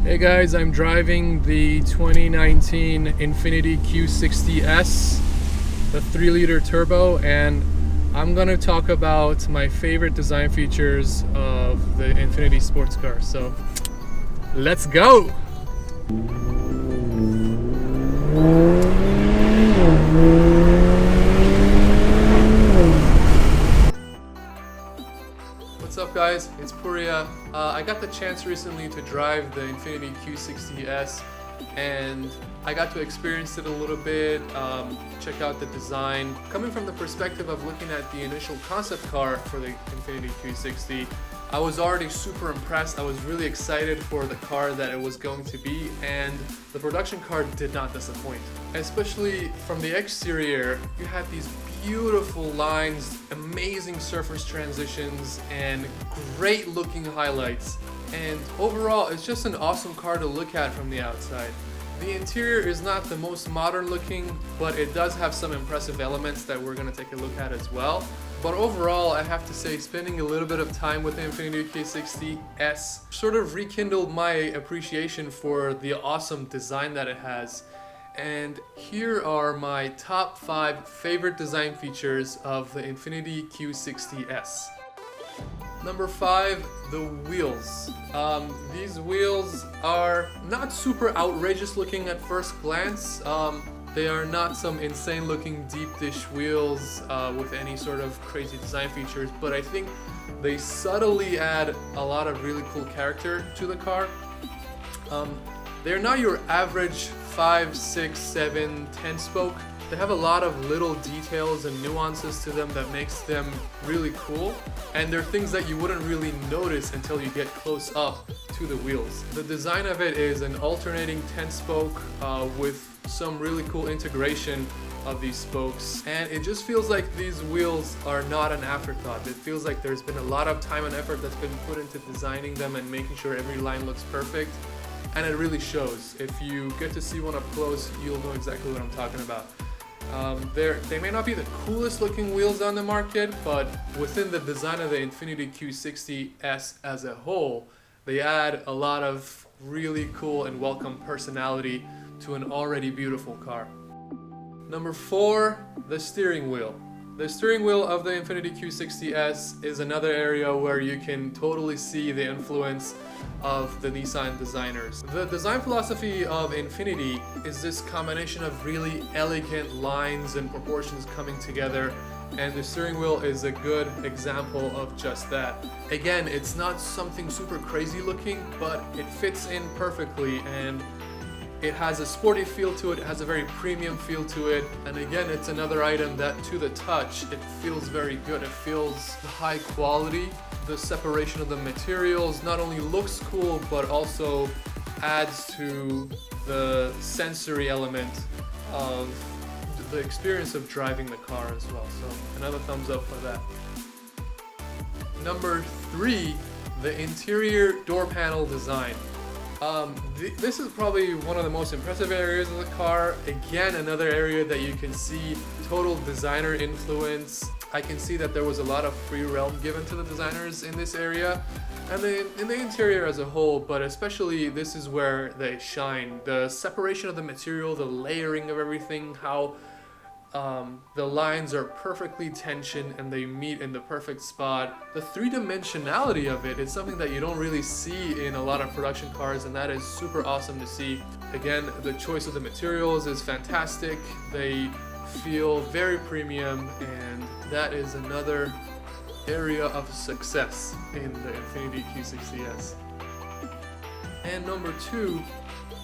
Hey guys, I'm driving the 2019 Infiniti Q60S, the 3-liter turbo, and I'm gonna talk about my favorite design features of the Infiniti sports car. So, let's go! What's up guys, it's Pouria. I got the chance recently to drive the Infiniti Q60S and I got to experience it a little bit, check out the design. Coming from the perspective of looking at the initial concept car for the Infiniti Q60, I was already super impressed. I was really excited for the car that it was going to be, and the production car did not disappoint. Especially from the exterior, you had these beautiful lines, amazing surface transitions, and great looking highlights. And overall, it's just an awesome car to look at from the outside. The interior is not the most modern looking, but it does have some impressive elements that we're going to take a look at as well. But overall, I have to say, spending a little bit of time with the Infiniti Q60S sort of rekindled my appreciation for the awesome design that it has. And here are my top 5 favorite design features of the Infiniti Q60S. Number 5, the wheels. These wheels are not super outrageous looking at first glance. They are not some insane looking deep dish wheels with any sort of crazy design features, but I think they subtly add a lot of really cool character to the car. They're not your average 5, 6, 7, 10 spoke. They have a lot of little details and nuances to them that makes them really cool, and they're things that you wouldn't really notice until you get close up to the wheels. The design of it is an alternating 10 spoke with some really cool integration of these spokes, and it just feels like these wheels are not an afterthought. It feels like there's been a lot of time and effort that's been put into designing them and making sure every line looks perfect, and it really shows. If you get to see one up close, you'll know exactly what I'm talking about. They may not be the coolest looking wheels on the market, but within the design of the Infiniti Q60S as a whole, they add a lot of really cool and welcome personality to an already beautiful car. Number 4, the steering wheel. The steering wheel of the Infiniti Q60S is another area where you can totally see the influence of the Nissan designers. The design philosophy of Infiniti is this combination of really elegant lines and proportions coming together, and the steering wheel is a good example of just that. Again, it's not something super crazy looking, but it fits in perfectly, and it has a sporty feel to it, it has a very premium feel to it, and again, it's another item that to the touch, it feels very good. It feels high quality. The separation of the materials not only looks cool, but also adds to the sensory element of the experience of driving the car as well. So another thumbs up for that. Number 3, the interior door panel design. This is probably one of the most impressive areas of the car. Again, another area that you can see total designer influence. I can see that there was a lot of free realm given to the designers in this area, and in the interior as a whole, but especially this is where they shine. The separation of the material, the layering of everything, how the lines are perfectly tensioned and they meet in the perfect spot. The three-dimensionality of it is something that you don't really see in a lot of production cars, and that is super awesome to see. Again, the choice of the materials is fantastic. They feel very premium, and that is another area of success in the Infiniti Q60S. And number 2,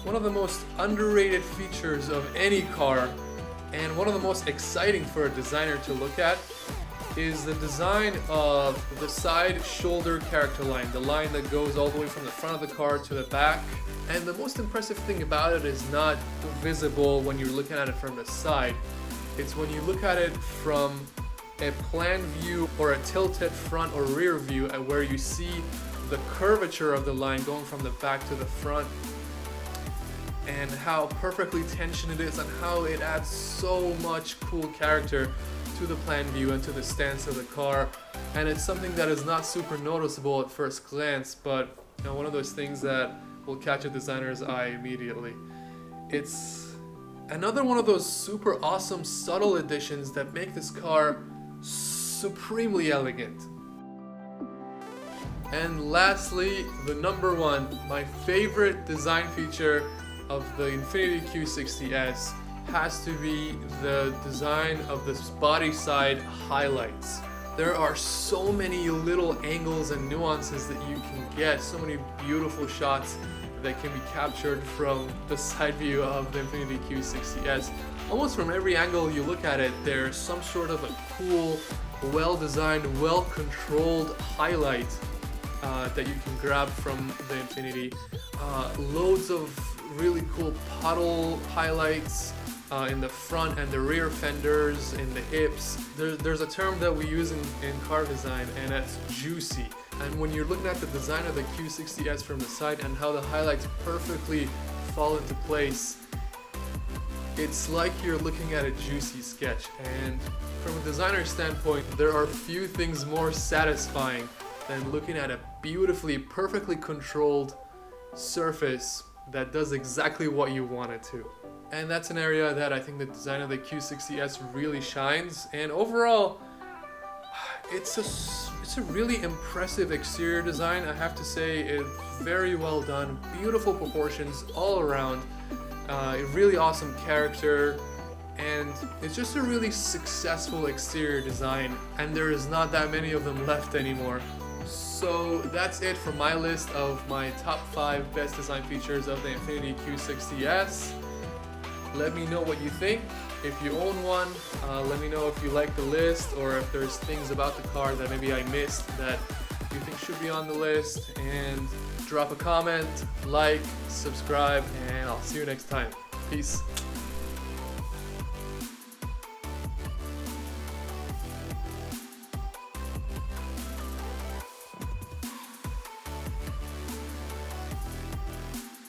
one of the most underrated features of any car, and one of the most exciting for a designer to look at, is the design of the side shoulder character line, the line that goes all the way from the front of the car to the back. And the most impressive thing about it is not visible when you're looking at it from the side. It's when you look at it from a plan view or a tilted front or rear view, at where you see the curvature of the line going from the back to the front, and how perfectly tensioned it is, and how it adds so much cool character to the plan view and to the stance of the car. And it's something that is not super noticeable at first glance, but you know, one of those things that will catch a designer's eye immediately. It's another one of those super awesome subtle additions that make this car supremely elegant. And lastly, the number one, my favorite design feature of the Infiniti Q60S has to be the design of the body side highlights. There are so many little angles and nuances that you can get, so many beautiful shots that can be captured from the side view of the Infiniti Q60S. Almost from every angle you look at it, there's some sort of a cool, well-designed, well-controlled highlight that you can grab from the Infiniti. Loads of really cool puddle highlights in the front and the rear fenders, in the hips. There's a term that we use in car design, and that's juicy. And when you're looking at the design of the Q60S from the side and how the highlights perfectly fall into place, it's like you're looking at a juicy sketch. And from a designer standpoint, there are few things more satisfying than looking at a beautifully, perfectly controlled surface that does exactly what you want it to. And that's an area that I think the design of the Q60S really shines. And overall, it's a really impressive exterior design. I have to say, it's very well done, beautiful proportions all around, a really awesome character, and it's just a really successful exterior design, and there is not that many of them left anymore. So that's it for my list of my top 5 best design features of the Infiniti Q60S. Let me know what you think. If you own one, let me know if you like the list, or if there's things about the car that maybe I missed that you think should be on the list. And drop a comment, like, subscribe, and I'll see you next time. Peace.